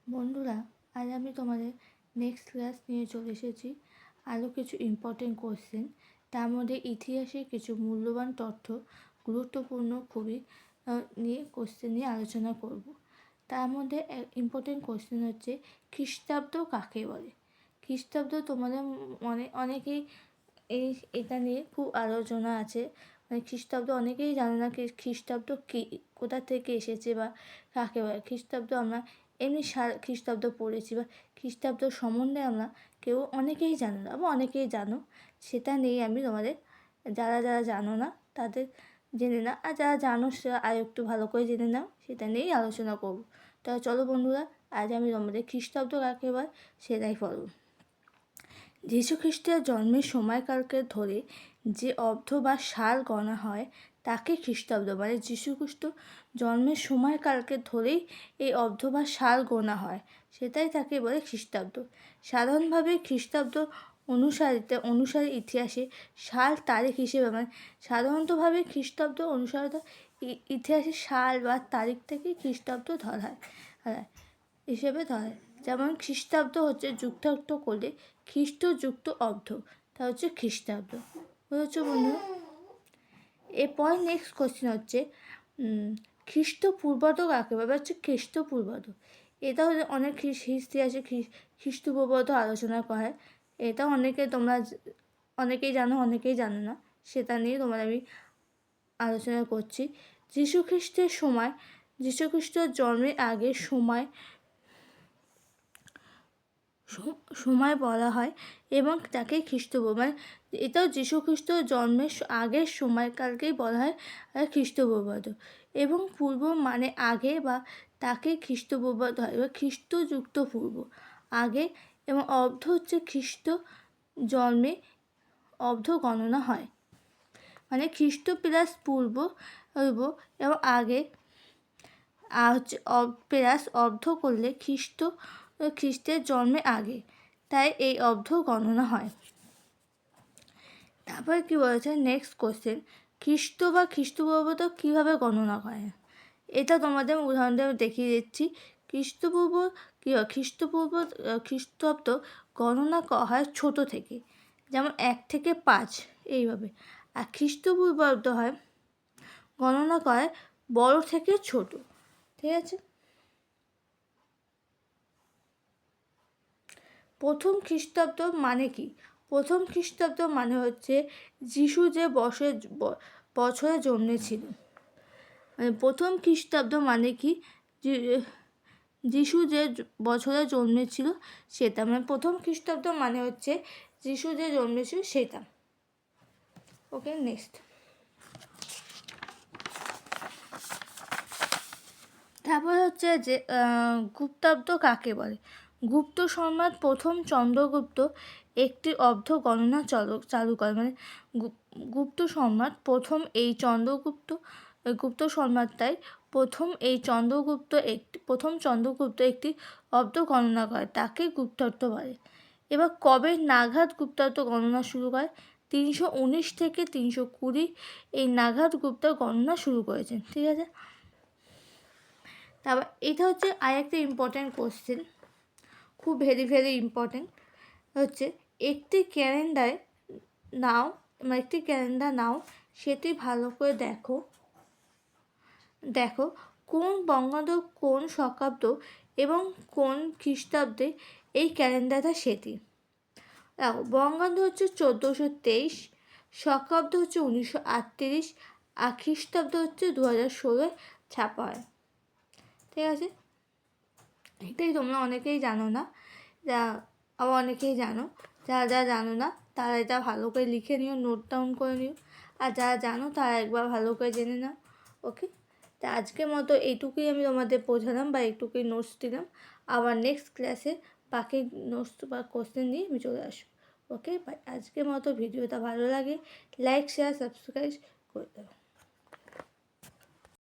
বন্ধুরা, আজ আমি তোমাদের নেক্সট ক্লাস নিয়ে চলে এসেছি আরও কিছু ইম্পর্টেন্ট কোশ্চেন। তার মধ্যে ইতিহাসের কিছু মূল্যবান তথ্য, গুরুত্বপূর্ণ খুবই নিয়ে কোশ্চেন নিয়ে আলোচনা করব। তার মধ্যে ইম্পর্টেন্ট কোশ্চেন হচ্ছে খ্রিস্টাব্দ কাকে বলে। খ্রিস্টাব্দ তোমাদের মনে অনেকেই এটা নিয়ে খুব আলোচনা আছে। মানে খ্রিস্টাব্দ অনেকেই জানে না খ্রিস্টাব্দ কী, কোথা থেকে এসেছে বা কাকে বলে। খ্রিস্টাব্দ আমরা এমনি খ্রিস্টাব্দ পড়েছি বা খ্রিস্টাব্দ সম্বন্ধে আমরা কেউ অনেকেই জানো না বা অনেকেই জানো, সেটা নিয়ে আমি তোমাদের যারা জানো না তাদের জেনে না, আর যারা জানো সেটা আর একটু ভালো করে জেনে নাও, সেটা নিয়েই আলোচনা করবো। তাহলে চলো বন্ধুরা, আজ আমি তোমাদের খ্রিস্টাব্দ কাকে বলে সেটাই পড়ব। যীশুখ্রিস্টের জন্মের সময়কালকে ধরে যে অব্দ বা সাল গণা হয় তাকে খ্রিস্টাব্দ, মানে যীশুখ্রিস্ট জন্মের সময়কালকে ধরেই এই অব্দ বা সাল গোনা হয়, সেটাই তাকে বলে খ্রিস্টাব্দ। সাধারণভাবে খ্রিস্টাব্দ অনুসারে ইতিহাসে সাল তারিখ হিসেবে, মানে সাধারণতভাবে খ্রিস্টাব্দ অনুসারিত ইতিহাসে সাল বা তারিখ থেকেই খ্রিস্টাব্দ ধরা হয় হিসেবে ধরা হয়। যেমন খ্রিস্টাব্দ হচ্ছে যুক্তাক্ষর করলে খ্রিস্ট যুক্ত অব্দ, তা হচ্ছে খ্রিস্টাব্দ। বুঝেছো বন্ধু? এরপর নেক্সট কোশ্চেন হচ্ছে খ্রিস্টপূর্বাব্দ কাকে বলে, হচ্ছে খ্রিস্টপূর্বাব্দ। এটা হচ্ছে অনেক ইতিহাসে খ্রিস্টপূর্বাব্দ আলোচনা করা হয়। এটা তোমরা অনেকেই জানো, অনেকেই জানো না, সেটা নিয়ে তোমরা আমি আলোচনা করছি। যীশুখ্রিস্টের জন্মের আগের সময় বলা হয় এবং তাকে খ্রিস্টপূর্ব, মানে এটাও যীশুখ্রিস্ট জন্মের আগের সময়কালকেই বলা হয় খ্রিস্টপূর্বাব্দ। এবং পূর্ব মানে আগে বা তাকে খ্রিস্টপূর্বাব্দ হয়, এবার খ্রিস্টযুক্ত পূর্ব আগে, এবং অব্দ হচ্ছে খ্রিস্ট জন্মে অব্দ গণনা হয়, মানে খ্রিস্ট প্লাস পূর্ব এবং আগে হচ্ছে প্লাস অব্দ করলে খ্রিস্টের জন্মে আগে, তাই এই অব্দ গণনা হয়। তারপরে কি বলেছে নেক্সট কোশ্চেন, খ্রিস্ট বা খ্রিস্টপূর্বাব্দ কীভাবে গণনা করে। এটা তোমাদের উদাহরণ দিয়ে দেখিয়ে দিচ্ছি। খ্রিস্টাব্দ গণনা করা হয় ছোট থেকে, যেমন 1 থেকে 5 এইভাবে। আর খ্রিস্টপূর্বাব্দ হয় গণনা করে বড় থেকে ছোট। ঠিক আছে? প্রথম খ্রিস্টাব্দ মানে কি? প্রথম খ্রিস্টাব্দ মানে হচ্ছে যিশু যে বছরে জন্মেছিল। মানে প্রথম খ্রিস্টাব্দ মানে কি, যিশু যে বছরে জন্মেছিল সেটা, মানে প্রথম খ্রিস্টাব্দ মানে হচ্ছে যিশু যে জন্মেছিল সেটা। ওকে, নেক্সট। তারপর হচ্ছে যে গুপ্তাব্দ কাকে বলে। গুপ্ত সম্রাট প্রথম চন্দ্রগুপ্ত একটি অব্দ গণনা চালু করে, মানে গুপ্ত সম্রাট প্রথম এই গুপ্ত সম্রাটটাই প্রথম চন্দ্রগুপ্ত একটি অব্দ গণনা করে, তাকে গুপ্তাব্দ বলে। এবার কবে নাগাদ গুপ্তাব্দ গণনা শুরু করে? 319 থেকে 320 এই নাগাদ গুপ্ত গণনা শুরু করেছেন। ঠিক আছে? তারপর এটা হচ্ছে আরেকটা ইম্পর্ট্যান্ট কোশ্চেন, খুব ভেরি ইম্পর্ট্যান্ট হচ্ছে একটি ক্যালেন্ডার নাও, সেটি ভালো করে দেখো কোন বঙ্গাব্দ, কোন শকাব্দ এবং কোন খ্রিস্টাব্দে এই ক্যালেন্ডারটা সেটি। দেখো, বঙ্গাব্দ হচ্ছে 1423, শকাব্দ হচ্ছে 1938, আর খ্রিস্টাব্দ হচ্ছে 2016 ছাপা হয়। ঠিক আছে? এটাই তোমরা অনেকেই জানো না, আবার অনেকেই জানো। যারা জানো না তারা এটা ভালো করে লিখে নিও, নোট ডাউন করে নিও, আর যারা জানো তারা একবার ভালো করে জেনে নাও। ওকে, তা আজকের মতো এইটুকুই আমি তোমাদের বোঝালাম বা এইটুকুই নোটস দিলাম। আবার নেক্সট ক্লাসে বাকি নোটস বা কোশ্চেন নিয়ে আমি চলে আসবো। ওকে, আজকের মতো ভিডিওটা ভালো লাগে লাইক, শেয়ার, সাবস্ক্রাইব করে দেবো।